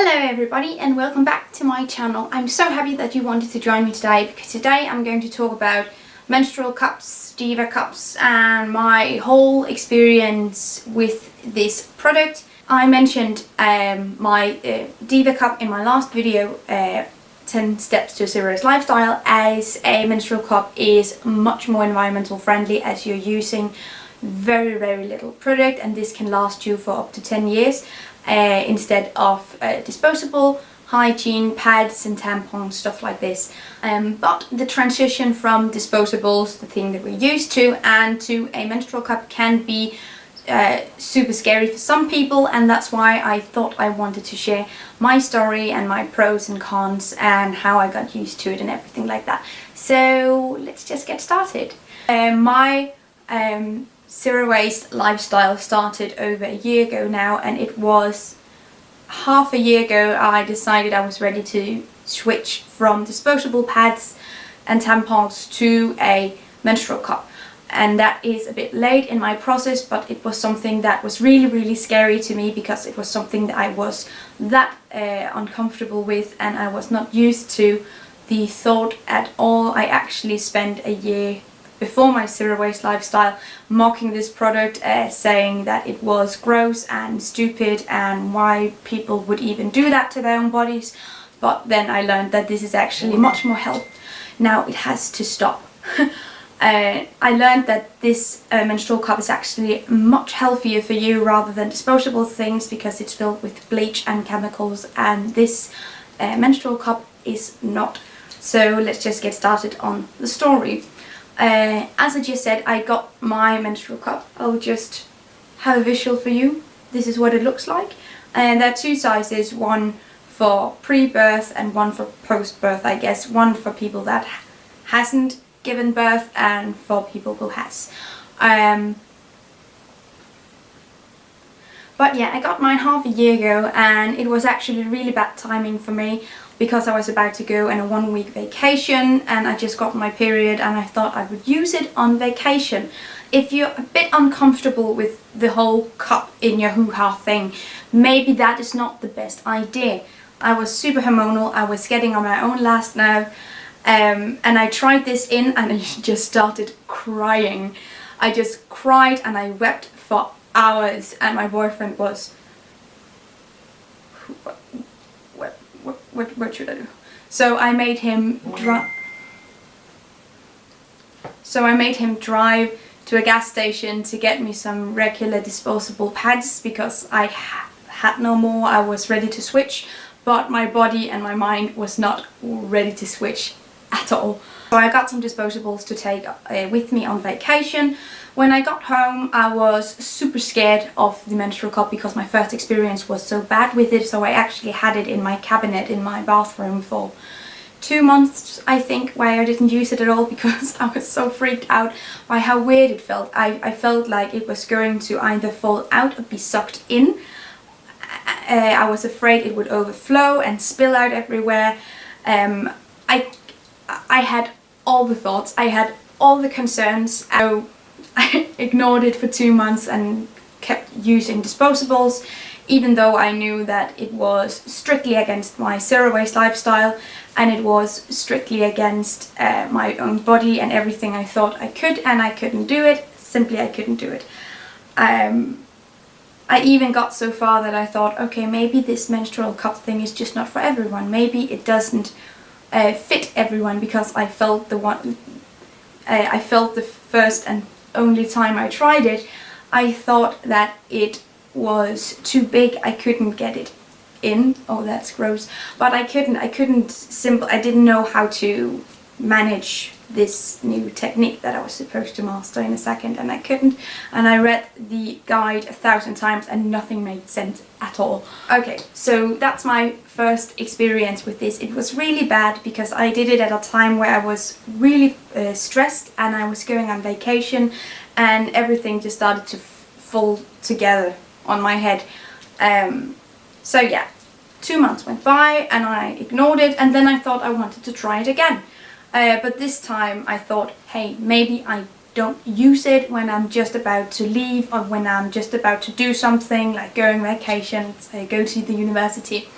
Hello everybody and welcome back to my channel. I'm so happy that you wanted to join me today because today I'm going to talk about menstrual cups, Diva cups and my whole experience with this product. I mentioned my Diva cup in my last video, 10 Steps to a Serious Lifestyle, as a menstrual cup is much more environmental friendly as you're using very little product, and this can last you for up to 10 years. Instead of disposable hygiene pads and tampons, stuff like this. But the transition from disposables, the thing that we're used to, and to a menstrual cup can be super scary for some people, and that's why I thought I wanted to share my story and my pros and cons and how I got used to it and everything like that. So let's just get started. My zero waste lifestyle started over a year ago now, and it was half a year ago I decided I was ready to switch from disposable pads and tampons to a menstrual cup. And that is a bit late in my process, but it was something that was really scary to me because it was something that I was that uncomfortable with, and I was not used to the thought at all. I actually spent a year before my zero waste lifestyle mocking this product, saying that it was gross and stupid and why people would even do that to their own bodies. But then I learned that this is actually much more healthy. Now it has to stop. I learned that this menstrual cup is actually much healthier for you rather than disposable things because it's filled with bleach and chemicals, and this menstrual cup is not. So let's just get started on the story. As I just said, I got my menstrual cup. I'll just have a visual for you. This is what it looks like. And there are two sizes, one for pre-birth and one for post-birth, I guess. One for people that hasn't given birth and for people who has. But yeah, I got mine half a year ago, and it was actually really bad timing for me because I was about to go on a 1-week vacation and I just got my period, and I thought I would use it on vacation. If you're a bit uncomfortable with the whole cup in your hoo-ha thing, maybe that is not the best idea. I was super hormonal, I was getting on my own last nerve, and I tried this in and I just started crying. I just cried and I wept for hours, and my boyfriend was, what should I do? So I made him drive to a gas station to get me some regular disposable pads because I had no more. I was ready to switch, but my body and my mind was not ready to switch at all. So I got some disposables to take with me on vacation. When I got home, I was super scared of the menstrual cup because my first experience was so bad with it. So I actually had it in my cabinet in my bathroom for 2 months, I think, where I didn't use it at all because I was so freaked out by how weird it felt. I felt like it was going to either fall out or be sucked in. I was afraid it would overflow and spill out everywhere. I had all the thoughts, I had all the concerns. So I ignored it for 2 months and kept using disposables, even though I knew that it was strictly against my zero waste lifestyle and it was strictly against my own body and everything I thought I could, and I couldn't do it. Simply I couldn't do it. I even got so far that I thought, okay, maybe this menstrual cup thing is just not for everyone. Maybe it doesn't fit everyone, because I felt the first and only time I tried it, I thought that it was too big. I couldn't get it in. Oh, that's gross. But I didn't know how to manage this new technique that I was supposed to master in a second, and I couldn't. And I read the guide 1,000 times and nothing made sense at all. Okay, so that's my first experience with this. It was really bad because I did it at a time where I was really stressed, and I was going on vacation, and everything just started to fall together on my head. So yeah, 2 months went by and I ignored it, and then I thought I wanted to try it again. But this time I thought, hey, maybe I don't use it when I'm just about to leave or when I'm just about to do something like go on vacation, say go to the university.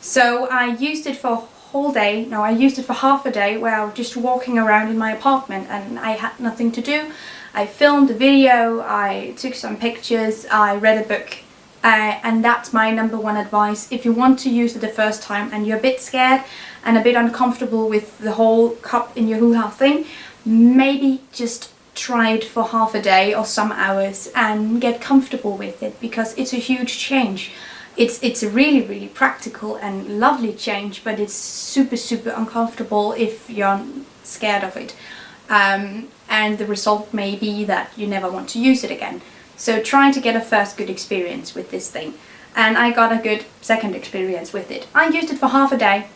So I used it for a whole day. No, I used it for half a day where I was just walking around in my apartment and I had nothing to do. I filmed a video, I took some pictures, I read a book. And that's my number one advice. If you want to use it the first time and you're a bit scared and a bit uncomfortable with the whole cup in your hoo-ha thing, maybe just try it for half a day or some hours and get comfortable with it, because it's a huge change. It's a really practical and lovely change, but it's super uncomfortable if you're scared of it. And the result may be that you never want to use it again. So try to get a first good experience with this thing. And I got a good second experience with it. I used it for half a day.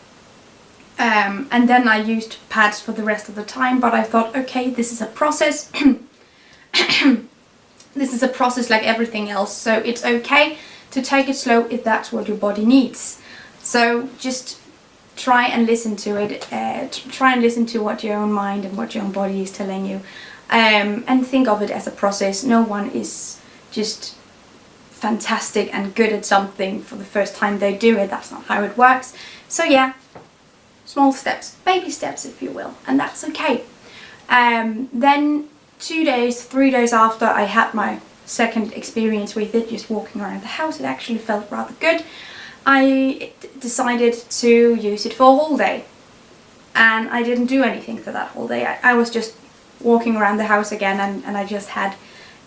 And then I used pads for the rest of the time. But I thought, okay, this is a process. This is a process like everything else. So it's okay to take it slow if that's what your body needs. So just try and listen to it. Try and listen to what your own mind and what your own body is telling you. And think of it as a process. No one is just fantastic and good at something for the first time they do it. That's not how it works. So yeah, small steps, baby steps if you will, and that's okay. Then 2 days, 3 days after I had my second experience with it, just walking around the house, it actually felt rather good. I decided to use it for a whole day, and I didn't do anything for that whole day. I was just walking around the house again, and I just had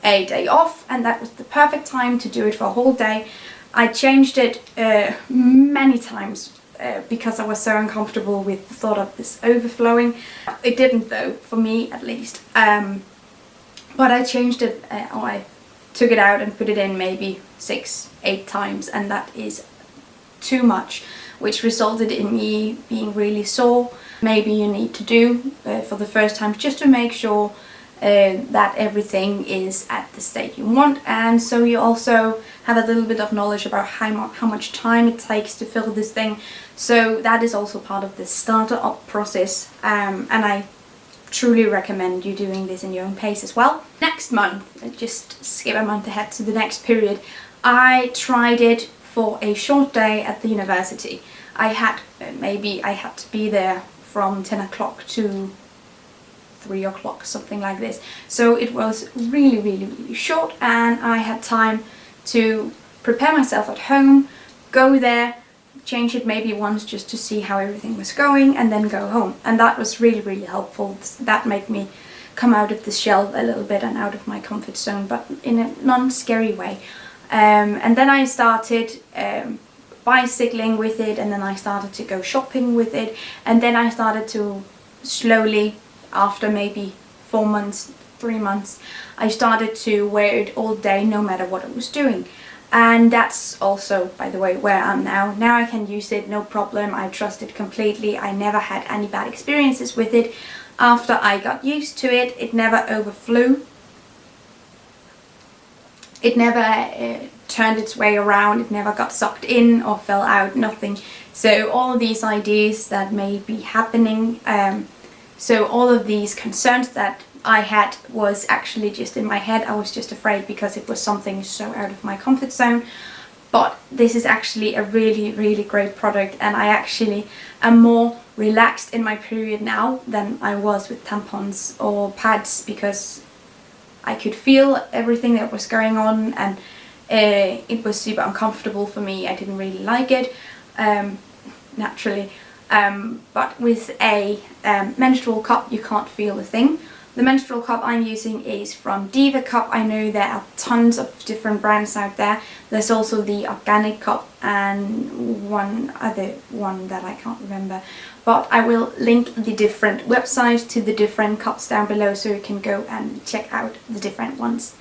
a day off, and that was the perfect time to do it for a whole day. I changed it many times because I was so uncomfortable with the thought of this overflowing. It didn't though, for me at least. But I changed it, or I took it out and put it in maybe 6-8 times, and that is too much, which resulted in me being really sore. Maybe you need to do for the first time, just to make sure that everything is at the state you want, and so you also have a little bit of knowledge about how much time it takes to fill this thing. So that is also part of the starter up process, and I truly recommend you doing this in your own pace as well. Next month, just skip a month ahead to the next period, I tried it for a short day at the university. I had to be there from 10 o'clock to 3 o'clock, something like this. So it was really short, and I had time to prepare myself at home, go there, change it maybe once just to see how everything was going, and then go home. And that was really helpful. That made me come out of the shell a little bit and out of my comfort zone, but in a non-scary way. And then I started bicycling with it, and then I started to go shopping with it, and then I started to slowly, after maybe 4 months, 3 months, I started to wear it all day no matter what I was doing. And that's also, by the way, where I am now. Now I can use it, no problem. I trust it completely. I never had any bad experiences with it. After I got used to it, it never overflew. It never turned its way around. It never got sucked in or fell out, nothing. So all of these ideas that may be happening, so all of these concerns that I had was actually just in my head. I was just afraid because it was something so out of my comfort zone. But this is actually a really great product, and I actually am more relaxed in my period now than I was with tampons or pads, because I could feel everything that was going on, and it was super uncomfortable for me. I didn't really like it, naturally. But with a menstrual cup you can't feel a thing. The menstrual cup I'm using is from Diva Cup. I know there are tons of different brands out there. There's also the organic cup and one other one that I can't remember. But I will link the different websites to the different cups down below, so you can go and check out the different ones.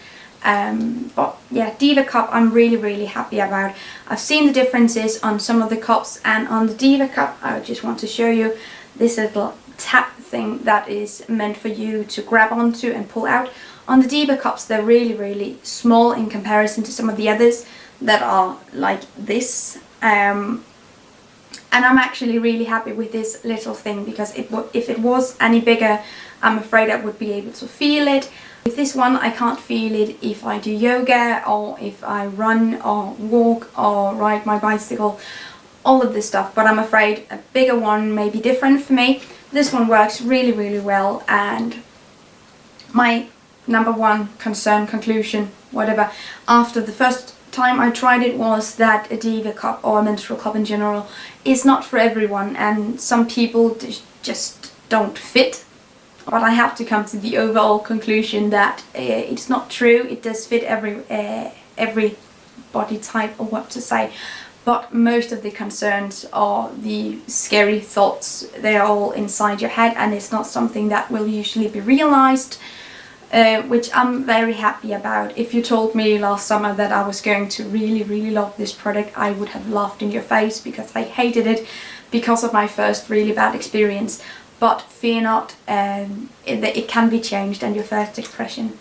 But yeah, Diva Cup I'm really happy about. I've seen the differences on some of the cups, and on the Diva Cup I just want to show you this little tap thing that is meant for you to grab onto and pull out. On the Diva Cups they're really small in comparison to some of the others that are like this. And I'm actually really happy with this little thing, because if it was any bigger, I'm afraid I would be able to feel it. With this one I can't feel it if I do yoga, or if I run or walk or ride my bicycle, all of this stuff, but I'm afraid a bigger one may be different for me. This one works really well, and my number one concern, conclusion, whatever, after the first time I tried it was that a Diva cup, or a menstrual cup in general, is not for everyone, and some people just don't fit. But I have to come to the overall conclusion that it's not true. It does fit every body type, or what to say. But most of the concerns are the scary thoughts. They're all inside your head, and it's not something that will usually be realized, which I'm very happy about. If you told me last summer that I was going to really love this product, I would have laughed in your face, because I hated it because of my first really bad experience. But fear not, it can be changed, and your first impression.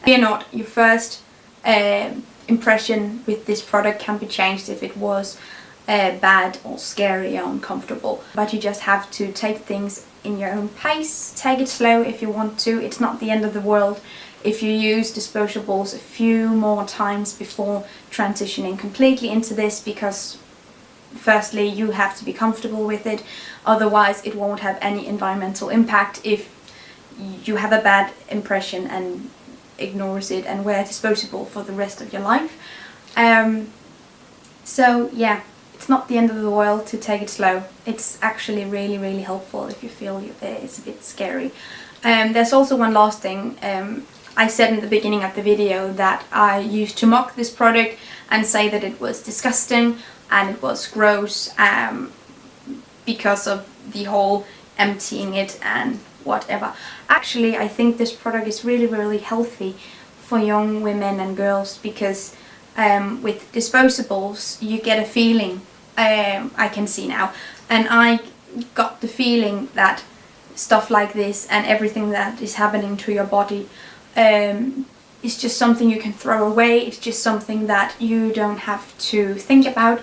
Fear not, your first impression with this product can be changed if it was bad or scary or uncomfortable. But you just have to take things in your own pace. Take it slow if you want to. It's not the end of the world if you use disposables a few more times before transitioning completely into this, because firstly you have to be comfortable with it, otherwise it won't have any environmental impact if you have a bad impression and ignores it and wear disposable for the rest of your life. So yeah, it's not the end of the world to take it slow. It's actually really helpful if you feel it's a bit scary. There's also one last thing. I said in the beginning of the video that I used to mock this product and say that it was disgusting and it was gross, because of the whole emptying it and whatever. Actually, I think this product is really healthy for young women and girls, because with disposables you get a feeling, I can see now, and I got the feeling that stuff like this and everything that is happening to your body is just something you can throw away. It's just something that you don't have to think about.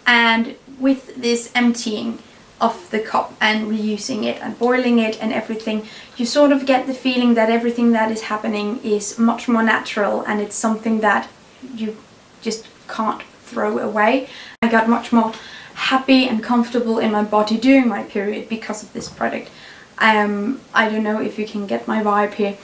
And with this emptying of the cup and reusing it and boiling it and everything, you sort of get the feeling that everything that is happening is much more natural, and it's something that you just can't throw away. I got much more happy and comfortable in my body during my period because of this product. I don't know if you can get my vibe here,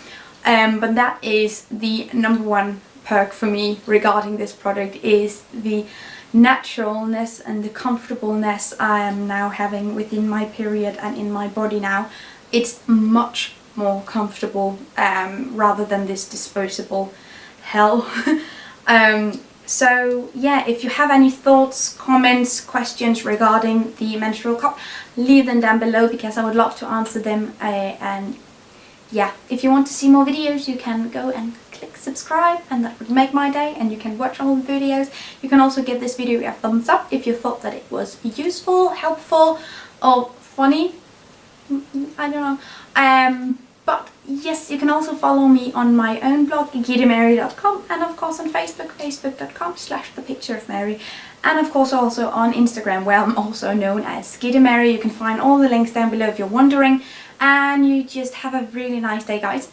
but that is the number one perk for me regarding this product, is the naturalness and the comfortableness I am now having within my period and in my body now. It's much more comfortable, rather than this disposable hell. So yeah, if you have any thoughts, comments, questions regarding the menstrual cup, leave them down below, because I would love to answer them. And yeah, if you want to see more videos, you can go and click subscribe, and that would make my day, and you can watch all the videos. You can also give this video a thumbs up if you thought that it was useful, helpful, or funny. I don't know. But yes, you can also follow me on my own blog, Gittemary.com, and of course on Facebook, facebook.com/thepictureofmary, and of course also on Instagram, where I'm also known as Gittemary. You can find all the links down below if you're wondering, and you just have a really nice day, guys.